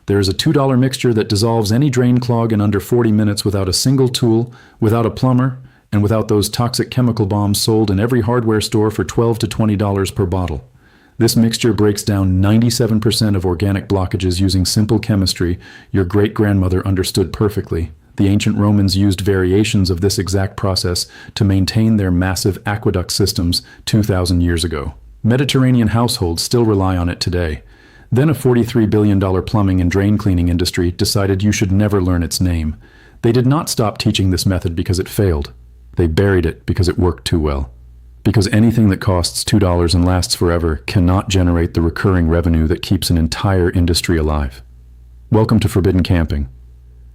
There is a $2 mixture that dissolves any drain clog in under 40 minutes without a single tool, without a plumber, and without those toxic chemical bombs sold in every hardware store for $12 to $20 per bottle. This mixture breaks down 97% of organic blockages using simple chemistry your great-grandmother understood perfectly. The ancient Romans used variations of this exact process to maintain their massive aqueduct systems 2,000 years ago. Mediterranean households still rely on it today. Then a $43 billion plumbing and drain cleaning industry decided you should never learn its name. They did not stop teaching this method because it failed. They buried it because it worked too well. Because anything that costs $2 and lasts forever cannot generate the recurring revenue that keeps an entire industry alive. Welcome to Forbidden Camping.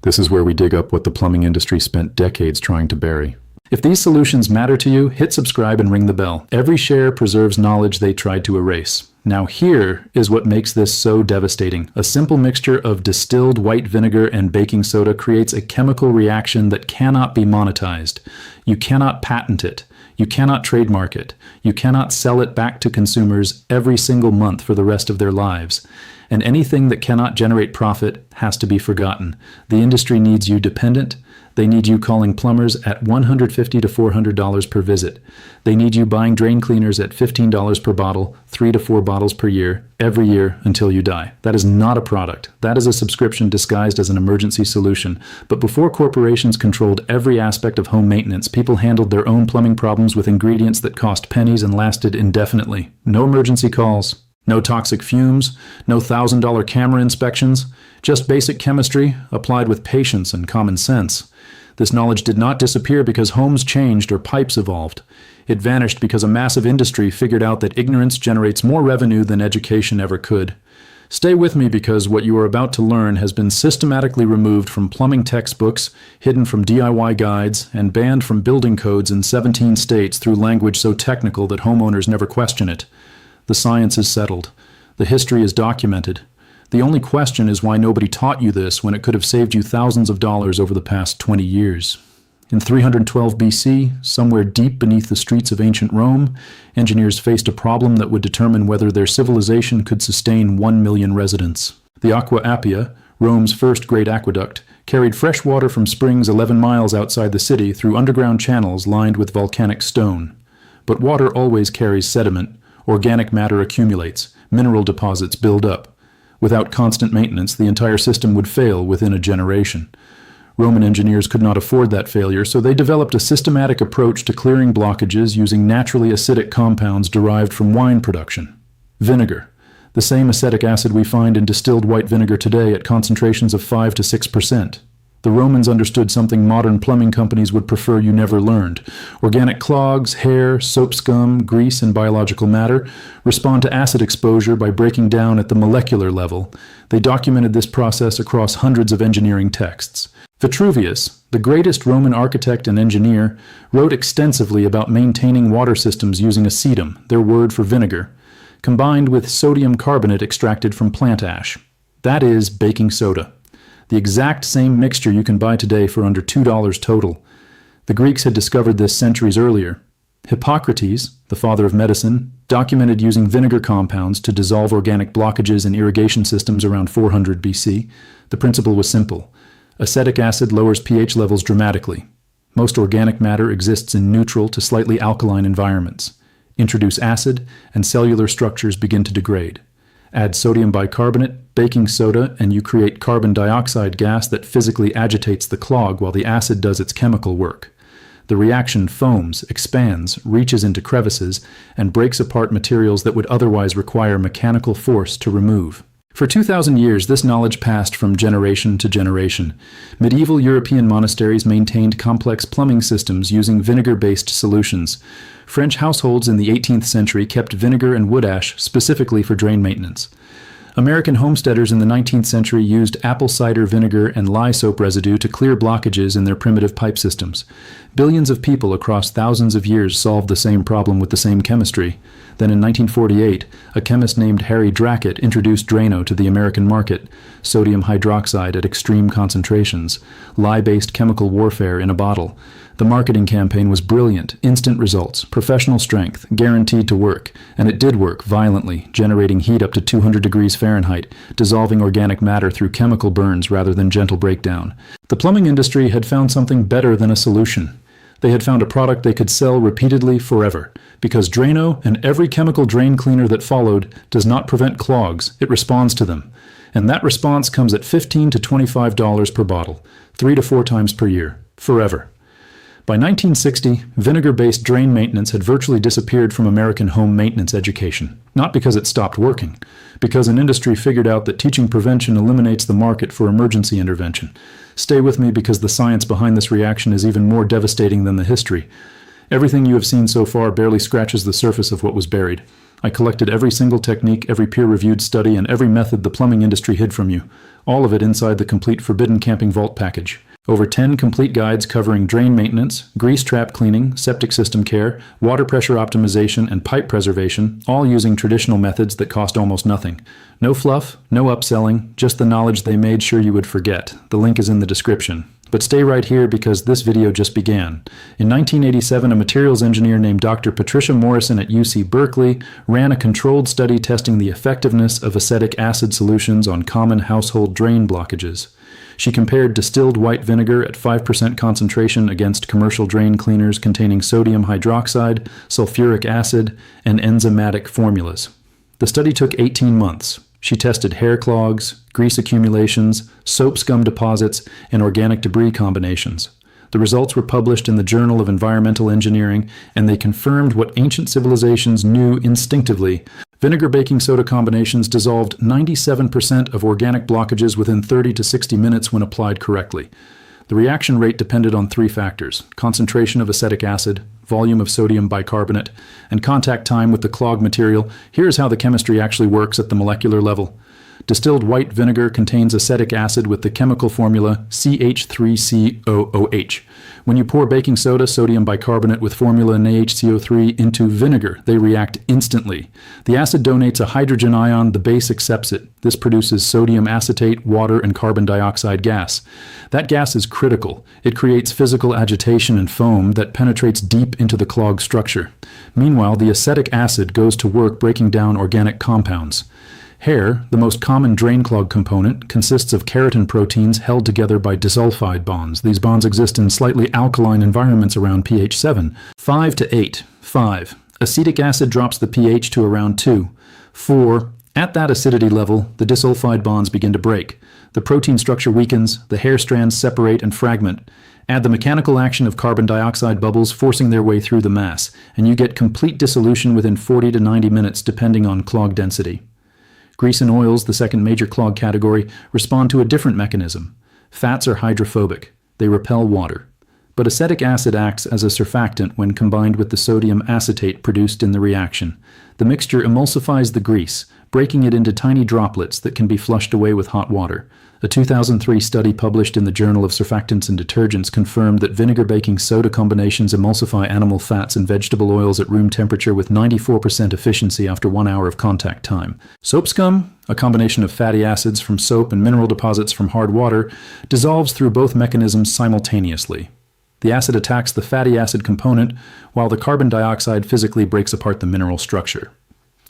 This is where we dig up what the plumbing industry spent decades trying to bury. If these solutions matter to you, hit subscribe and ring the bell. Every share preserves knowledge they tried to erase. Now here is what makes this so devastating. A simple mixture of distilled white vinegar and baking soda creates a chemical reaction that cannot be monetized. You cannot patent it. You cannot trademark it. You cannot sell it back to consumers every single month for the rest of their lives. And anything that cannot generate profit has to be forgotten. The industry needs you dependent. They need you calling plumbers at $150 to $400 per visit. They need you buying drain cleaners at $15 per bottle, 3 to 4 bottles per year, every year until you die. That is not a product. That is a subscription disguised as an emergency solution. But before corporations controlled every aspect of home maintenance, people handled their own plumbing problems with ingredients that cost pennies and lasted indefinitely. No emergency calls. No toxic fumes, no $1,000 camera inspections, just basic chemistry applied with patience and common sense. This knowledge did not disappear because homes changed or pipes evolved. It vanished because a massive industry figured out that ignorance generates more revenue than education ever could. Stay with me because what you are about to learn has been systematically removed from plumbing textbooks, hidden from DIY guides, and banned from building codes in 17 states through language so technical that homeowners never question it. The science is settled. The history is documented. The only question is why nobody taught you this when it could have saved you thousands of dollars over the past 20 years. In 312 BC, somewhere deep beneath the streets of ancient Rome, engineers faced a problem that would determine whether their civilization could sustain 1 million residents. The Aqua Appia, Rome's first great aqueduct, carried fresh water from springs 11 miles outside the city through underground channels lined with volcanic stone. But water always carries sediment. Organic matter accumulates, mineral deposits build up. Without constant maintenance, the entire system would fail within a generation. Roman engineers could not afford that failure, so they developed a systematic approach to clearing blockages using naturally acidic compounds derived from wine production. Vinegar, the same acetic acid we find in distilled white vinegar today at concentrations of 5 to 6%. The Romans understood something modern plumbing companies would prefer you never learned. Organic clogs, hair, soap scum, grease, and biological matter respond to acid exposure by breaking down at the molecular level. They documented this process across hundreds of engineering texts. Vitruvius, the greatest Roman architect and engineer, wrote extensively about maintaining water systems using acetum, their word for vinegar, combined with sodium carbonate extracted from plant ash. That is baking soda. The exact same mixture you can buy today for under $2 total. The Greeks had discovered this centuries earlier. Hippocrates, the father of medicine, documented using vinegar compounds to dissolve organic blockages in irrigation systems around 400 BC. The principle was simple. Acetic acid lowers pH levels dramatically. Most organic matter exists in neutral to slightly alkaline environments. Introduce acid, and cellular structures begin to degrade. Add sodium bicarbonate, baking soda, and you create carbon dioxide gas that physically agitates the clog while the acid does its chemical work. The reaction foams, expands, reaches into crevices, and breaks apart materials that would otherwise require mechanical force to remove. For 2,000 years, this knowledge passed from generation to generation. Medieval European monasteries maintained complex plumbing systems using vinegar-based solutions. French households in the 18th century kept vinegar and wood ash specifically for drain maintenance. American homesteaders in the 19th century used apple cider vinegar and lye soap residue to clear blockages in their primitive pipe systems. Billions of people across thousands of years solved the same problem with the same chemistry. Then in 1948, a chemist named Harry Drackett introduced Drano to the American market, sodium hydroxide at extreme concentrations, lye-based chemical warfare in a bottle. The marketing campaign was brilliant, instant results, professional strength, guaranteed to work, and it did work violently, generating heat up to 200 degrees Fahrenheit, dissolving organic matter through chemical burns rather than gentle breakdown. The plumbing industry had found something better than a solution. They had found a product they could sell repeatedly forever, because Drano and every chemical drain cleaner that followed does not prevent clogs, it responds to them. And that response comes at $15 to $25 per bottle, 3 to 4 times per year, forever. By 1960, vinegar-based drain maintenance had virtually disappeared from American home maintenance education, not because it stopped working, because an industry figured out that teaching prevention eliminates the market for emergency intervention. Stay with me because the science behind this reaction is even more devastating than the history. Everything you have seen so far barely scratches the surface of what was buried. I collected every single technique, every peer-reviewed study, and every method the plumbing industry hid from you, all of it inside the complete Forbidden Camping Vault package. Over 10 complete guides covering drain maintenance, grease trap cleaning, septic system care, water pressure optimization, and pipe preservation, all using traditional methods that cost almost nothing. No fluff, no upselling, just the knowledge they made sure you would forget. The link is in the description. But stay right here because this video just began. In 1987, a materials engineer named Dr. Patricia Morrison at UC Berkeley ran a controlled study testing the effectiveness of acetic acid solutions on common household drain blockages. She compared distilled white vinegar at 5% concentration against commercial drain cleaners containing sodium hydroxide, sulfuric acid, and enzymatic formulas. The study took 18 months. She tested hair clogs, grease accumulations, soap scum deposits, and organic debris combinations. The results were published in the Journal of Environmental Engineering, and they confirmed what ancient civilizations knew instinctively. Vinegar baking soda combinations dissolved 97% of organic blockages within 30 to 60 minutes when applied correctly. The reaction rate depended on 3 factors: concentration of acetic acid, volume of sodium bicarbonate, and contact time with the clog material. Here's how the chemistry actually works at the molecular level. Distilled white vinegar contains acetic acid with the chemical formula CH3COOH. When you pour baking soda, sodium bicarbonate with formula NaHCO3 into vinegar, they react instantly. The acid donates a hydrogen ion, the base accepts it. This produces sodium acetate, water, and carbon dioxide gas. That gas is critical. It creates physical agitation and foam that penetrates deep into the clog structure. Meanwhile, the acetic acid goes to work breaking down organic compounds. Hair, the most common drain clog component, consists of keratin proteins held together by disulfide bonds. These bonds exist in slightly alkaline environments around pH 7. 5 to 8. 5. Acetic acid drops the pH to around 2. 4. At that acidity level, the disulfide bonds begin to break. The protein structure weakens, the hair strands separate and fragment. Add the mechanical action of carbon dioxide bubbles forcing their way through the mass, and you get complete dissolution within 40 to 90 minutes depending on clog density. Grease and oils, the second major clog category, respond to a different mechanism. Fats are hydrophobic. They repel water. But acetic acid acts as a surfactant when combined with the sodium acetate produced in the reaction. The mixture emulsifies the grease, breaking it into tiny droplets that can be flushed away with hot water. A 2003 study published in the Journal of Surfactants and Detergents confirmed that vinegar baking soda combinations emulsify animal fats and vegetable oils at room temperature with 94% efficiency after 1 hour of contact time. Soap scum, a combination of fatty acids from soap and mineral deposits from hard water, dissolves through both mechanisms simultaneously. The acid attacks the fatty acid component, while the carbon dioxide physically breaks apart the mineral structure.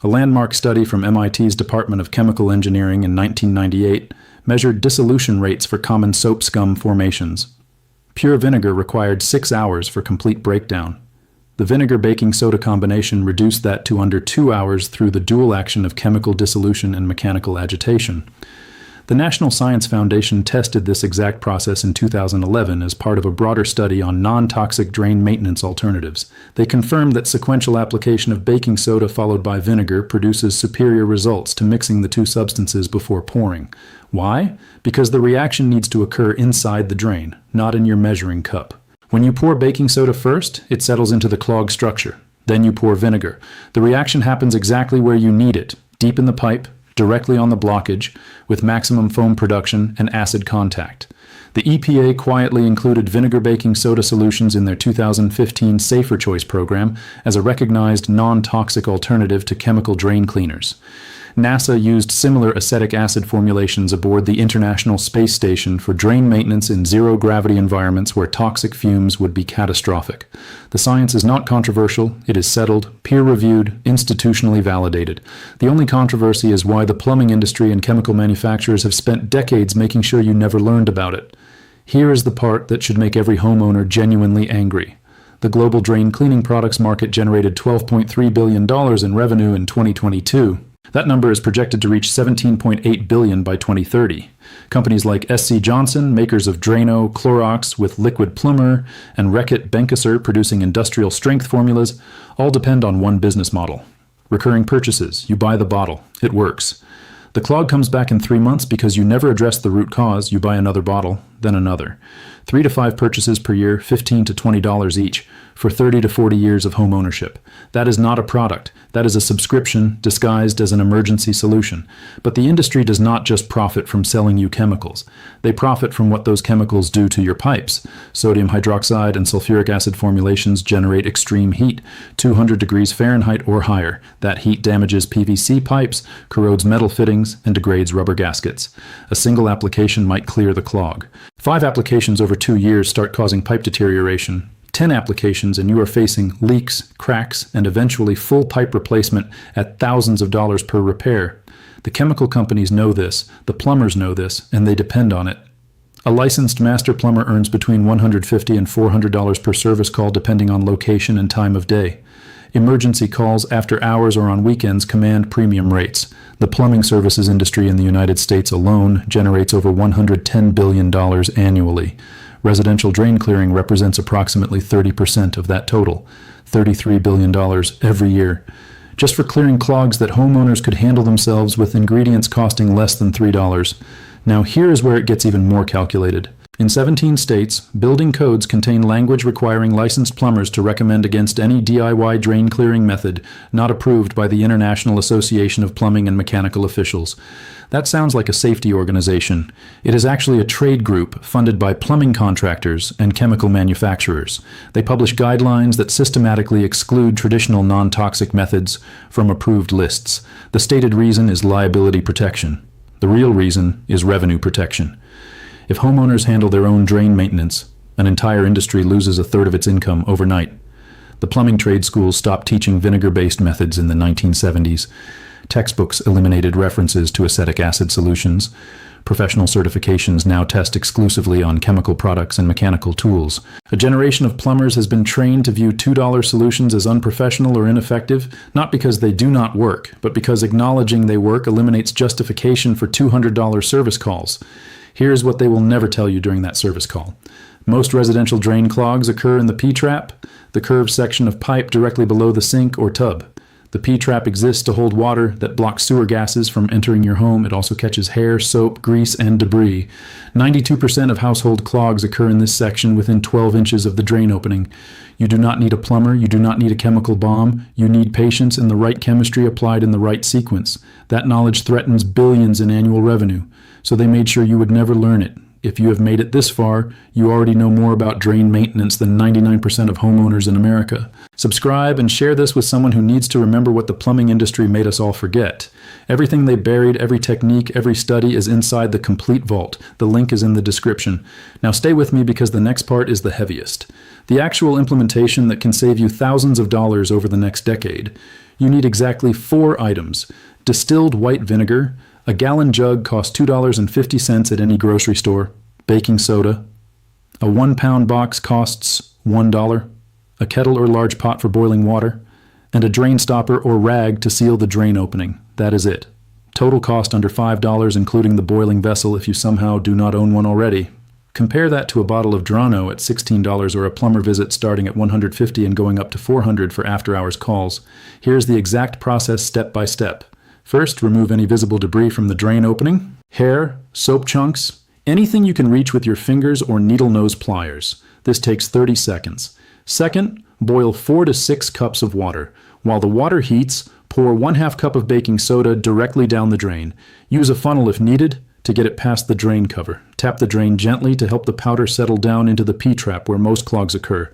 A landmark study from MIT's Department of Chemical Engineering in 1998 measured dissolution rates for common soap scum formations. Pure vinegar required 6 hours for complete breakdown. The vinegar baking soda combination reduced that to under 2 hours through the dual action of chemical dissolution and mechanical agitation. The National Science Foundation tested this exact process in 2011 as part of a broader study on non-toxic drain maintenance alternatives. They confirmed that sequential application of baking soda followed by vinegar produces superior results to mixing the two substances before pouring. Why? Because the reaction needs to occur inside the drain, not in your measuring cup. When you pour baking soda first, it settles into the clog structure. Then you pour vinegar. The reaction happens exactly where you need it, deep in the pipe, directly on the blockage, with maximum foam production and acid contact. The EPA quietly included vinegar baking soda solutions in their 2015 Safer Choice program as a recognized non-toxic alternative to chemical drain cleaners. NASA used similar acetic acid formulations aboard the International Space Station for drain maintenance in zero-gravity environments where toxic fumes would be catastrophic. The science is not controversial, it is settled, peer-reviewed, institutionally validated. The only controversy is why the plumbing industry and chemical manufacturers have spent decades making sure you never learned about it. Here is the part that should make every homeowner genuinely angry. The global drain cleaning products market generated $12.3 billion in revenue in 2022. That number is projected to reach $17.8 billion by 2030. Companies like SC Johnson, makers of Drano, Clorox with Liquid Plumber, and Reckitt Benckiser producing industrial strength formulas all depend on one business model. Recurring purchases. You buy the bottle. It works. The clog comes back in 3 months because you never address the root cause. You buy another bottle, then another. 3 to 5 purchases per year, $15 to $20 each, for 30 to 40 years of home ownership. That is not a product. That is a subscription disguised as an emergency solution. But the industry does not just profit from selling you chemicals. They profit from what those chemicals do to your pipes. Sodium hydroxide and sulfuric acid formulations generate extreme heat, 200 degrees Fahrenheit or higher. That heat damages PVC pipes, corrodes metal fittings, and degrades rubber gaskets. A single application might clear the clog. 5 applications over 2 years start causing pipe deterioration. 10 applications and you are facing leaks, cracks, and eventually full pipe replacement at thousands of dollars per repair. The chemical companies know this, the plumbers know this, and they depend on it. A licensed master plumber earns between $150 and $400 per service call depending on location and time of day. Emergency calls after hours or on weekends command premium rates. The plumbing services industry in the United States alone generates over $110 billion annually. Residential drain clearing represents approximately 30% of that total, $33 billion every year. Just for clearing clogs that homeowners could handle themselves with ingredients costing less than $3. Now here is where it gets even more calculated. In 17 states, building codes contain language requiring licensed plumbers to recommend against any DIY drain clearing method not approved by the International Association of Plumbing and Mechanical Officials. That sounds like a safety organization. It is actually a trade group funded by plumbing contractors and chemical manufacturers. They publish guidelines that systematically exclude traditional non-toxic methods from approved lists. The stated reason is liability protection. The real reason is revenue protection. If homeowners handle their own drain maintenance, an entire industry loses a third of its income overnight. The plumbing trade schools stopped teaching vinegar-based methods in the 1970s. Textbooks eliminated references to acetic acid solutions. Professional certifications now test exclusively on chemical products and mechanical tools. A generation of plumbers has been trained to view $2 solutions as unprofessional or ineffective, not because they do not work, but because acknowledging they work eliminates justification for $200 service calls. Here's what they will never tell you during that service call. Most residential drain clogs occur in the P-trap, the curved section of pipe directly below the sink or tub. The P-trap exists to hold water that blocks sewer gases from entering your home. It also catches hair, soap, grease, and debris. 92% of household clogs occur in this section within 12 inches of the drain opening. You do not need a plumber. You do not need a chemical bomb. You need patience and the right chemistry applied in the right sequence. That knowledge threatens billions in annual revenue. So they made sure you would never learn it. If you have made it this far, you already know more about drain maintenance than 99% of homeowners in America. Subscribe and share this with someone who needs to remember what the plumbing industry made us all forget. Everything they buried, every technique, every study is inside the complete vault. The link is in the description. Now stay with me because the next part is the heaviest. The actual implementation that can save you thousands of dollars over the next decade. You need exactly 4 items. Distilled white vinegar. A gallon jug costs $2.50 at any grocery store. Baking soda. A 1-pound box costs $1. A kettle or large pot for boiling water. And a drain stopper or rag to seal the drain opening. That is it. Total cost under $5, including the boiling vessel if you somehow do not own one already. Compare that to a bottle of Drano at $16 or a plumber visit starting at $150 and going up to $400 for after-hours calls. Here's the exact process step by step. First, remove any visible debris from the drain opening. Hair, soap chunks, anything you can reach with your fingers or needle nose pliers. This takes 30 seconds. Second, boil 4 to 6 cups of water. While the water heats, pour 1/2 cup of baking soda directly down the drain. Use a funnel if needed to get it past the drain cover. Tap the drain gently to help the powder settle down into the P-trap where most clogs occur.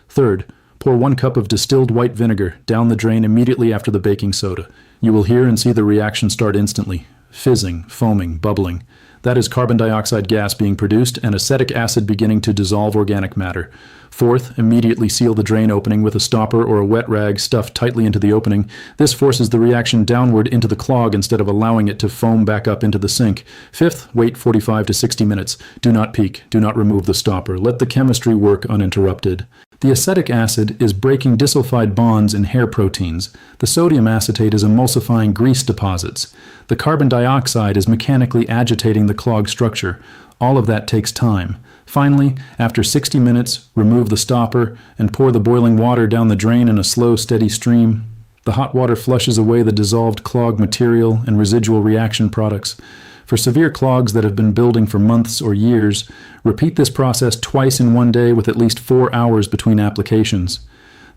Third, Pour 1 cup of distilled white vinegar down the drain immediately after the baking soda. You will hear and see the reaction start instantly. Fizzing, foaming, bubbling. That is carbon dioxide gas being produced and acetic acid beginning to dissolve organic matter. Fourth, immediately seal the drain opening with a stopper or a wet rag stuffed tightly into the opening. This forces the reaction downward into the clog instead of allowing it to foam back up into the sink. Fifth, wait 45 to 60 minutes. Do not peek. Do not remove the stopper. Let the chemistry work uninterrupted. The acetic acid is breaking disulfide bonds in hair proteins. The sodium acetate is emulsifying grease deposits. The carbon dioxide is mechanically agitating the clog structure. All of that takes time. Finally, after 60 minutes, remove the stopper and pour the boiling water down the drain in a slow, steady stream. The hot water flushes away the dissolved clog material and residual reaction products. For severe clogs that have been building for months or years, repeat this process twice in one day with at least 4 hours between applications.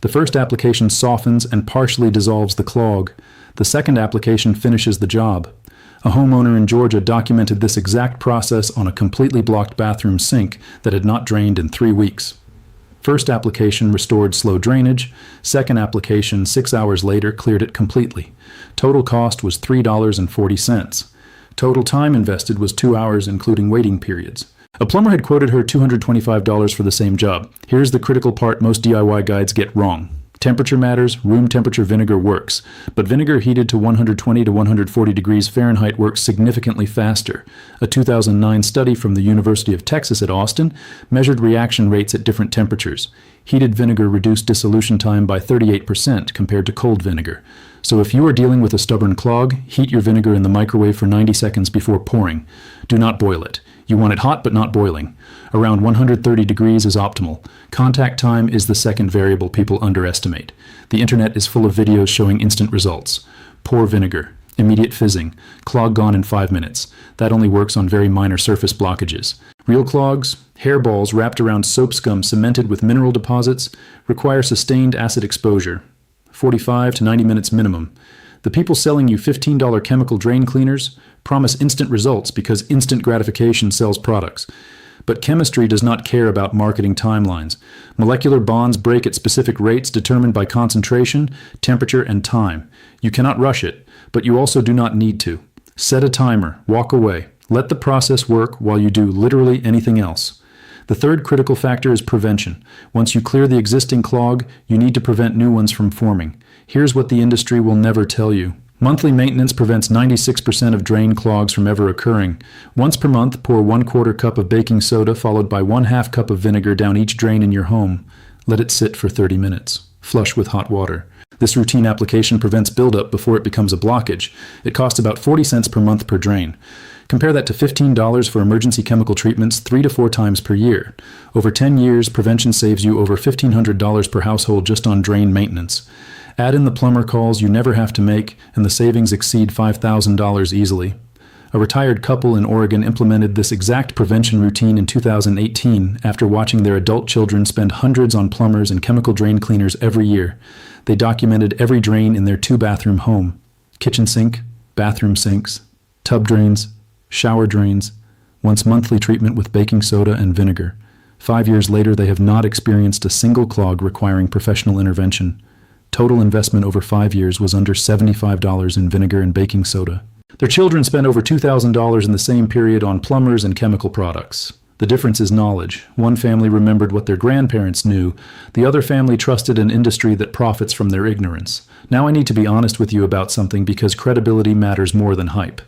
The first application softens and partially dissolves the clog. The second application finishes the job. A homeowner in Georgia documented this exact process on a completely blocked bathroom sink that had not drained in 3 weeks. First application restored slow drainage. Second application 6 hours later cleared it completely. Total cost was $3.40. Total time invested was 2 hours, including waiting periods. A plumber had quoted her $225 for the same job. Here's the critical part most DIY guides get wrong. Temperature matters, room temperature vinegar works, but vinegar heated to 120 to 140 degrees Fahrenheit works significantly faster. A 2009 study from the University of Texas at Austin measured reaction rates at different temperatures. Heated vinegar reduced dissolution time by 38% compared to cold vinegar. So if you are dealing with a stubborn clog, heat your vinegar in the microwave for 90 seconds before pouring. Do not boil it. You want it hot but not boiling. Around 130 degrees is optimal. Contact time is the second variable people underestimate. The internet is full of videos showing instant results. Pour vinegar. Immediate fizzing. Clog gone in 5 minutes. That only works on very minor surface blockages. Real clogs, hairballs wrapped around soap scum cemented with mineral deposits, require sustained acid exposure. 45 to 90 minutes minimum. The people selling you $15 chemical drain cleaners promise instant results because instant gratification sells products. But chemistry does not care about marketing timelines. Molecular bonds break at specific rates determined by concentration, temperature, and time. You cannot rush it, but you also do not need to. Set a timer, walk away. Let the process work while you do literally anything else. The third critical factor is prevention. Once you clear the existing clog, you need to prevent new ones from forming. Here's what the industry will never tell you. Monthly maintenance prevents 96% of drain clogs from ever occurring. Once per month, pour 1/4 cup of baking soda followed by 1/2 cup of vinegar down each drain in your home. Let it sit for 30 minutes. Flush with hot water. This routine application prevents buildup before it becomes a blockage. It costs about 40 cents per month per drain. Compare that to $15 for emergency chemical treatments 3 to 4 times per year. Over 10 years, prevention saves you over $1,500 per household just on drain maintenance. Add in the plumber calls you never have to make, and the savings exceed $5,000 easily. A retired couple in Oregon implemented this exact prevention routine in 2018 after watching their adult children spend hundreds on plumbers and chemical drain cleaners every year. They documented every drain in their 2-bathroom home. Kitchen sink, bathroom sinks, tub drains, shower drains, once monthly treatment with baking soda and vinegar. 5 years later, they have not experienced a single clog requiring professional intervention. Total investment over 5 years was under $75 in vinegar and baking soda. Their children spent over $2,000 in the same period on plumbers and chemical products. The difference is knowledge. One family remembered what their grandparents knew. The other family trusted an industry that profits from their ignorance. Now I need to be honest with you about something because credibility matters more than hype.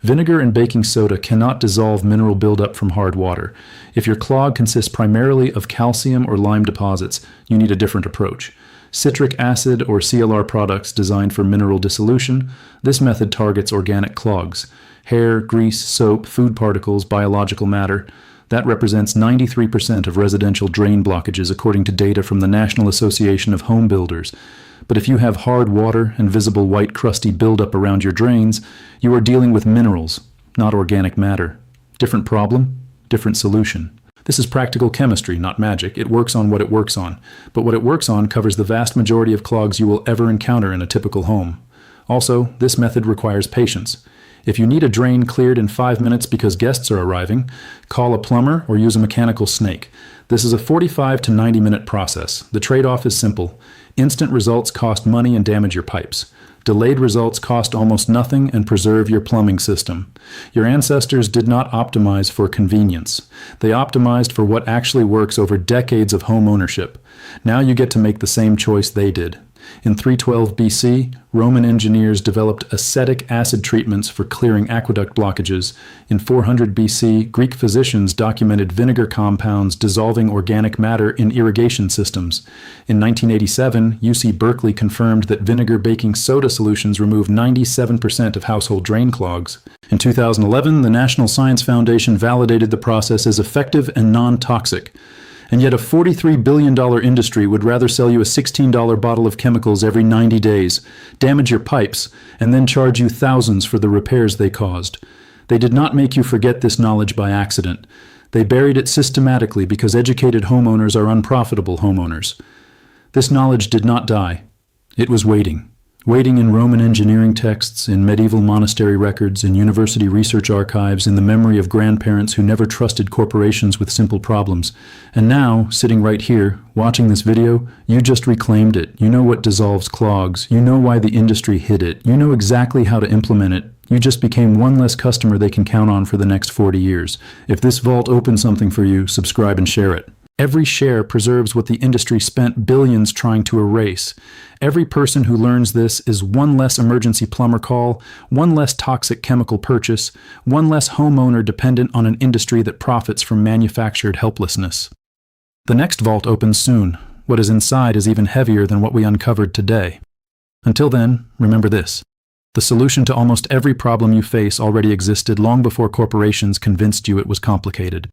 Vinegar and baking soda cannot dissolve mineral buildup from hard water. If your clog consists primarily of calcium or lime deposits, you need a different approach. Citric acid or CLR products designed for mineral dissolution, this method targets organic clogs. Hair, grease, soap, food particles, biological matter. That represents 93% of residential drain blockages according to data from the National Association of Home Builders. But if you have hard water and visible white crusty buildup around your drains, you are dealing with minerals, not organic matter. Different problem, different solution. This is practical chemistry, not magic. It works on what it works on. But what it works on covers the vast majority of clogs you will ever encounter in a typical home. Also, this method requires patience. If you need a drain cleared in 5 minutes because guests are arriving, call a plumber or use a mechanical snake. This is a 45 to 90-minute process. The trade-off is simple. Instant results cost money and damage your pipes. Delayed results cost almost nothing and preserve your plumbing system. Your ancestors did not optimize for convenience. They optimized for what actually works over decades of home ownership. Now you get to make the same choice they did. In 312 BC, Roman engineers developed acetic acid treatments for clearing aqueduct blockages. In 400 BC, Greek physicians documented vinegar compounds dissolving organic matter in irrigation systems. In 1987, UC Berkeley confirmed that vinegar baking soda solutions remove 97% of household drain clogs. In 2011, the National Science Foundation validated the process as effective and non-toxic. And yet a $43 billion industry would rather sell you a $16 bottle of chemicals every 90 days, damage your pipes, and then charge you thousands for the repairs they caused. They did not make you forget this knowledge by accident. They buried it systematically because educated homeowners are unprofitable homeowners. This knowledge did not die. It was waiting. Waiting in Roman engineering texts, in medieval monastery records, in university research archives, in the memory of grandparents who never trusted corporations with simple problems. And now, sitting right here, watching this video, you just reclaimed it. You know what dissolves clogs. You know why the industry hid it. You know exactly how to implement it. You just became one less customer they can count on for the next 40 years. If this vault opened something for you, subscribe and share it. Every share preserves what the industry spent billions trying to erase. Every person who learns this is one less emergency plumber call, one less toxic chemical purchase, one less homeowner dependent on an industry that profits from manufactured helplessness. The next vault opens soon. What is inside is even heavier than what we uncovered today. Until then, remember this. The solution to almost every problem you face already existed long before corporations convinced you it was complicated.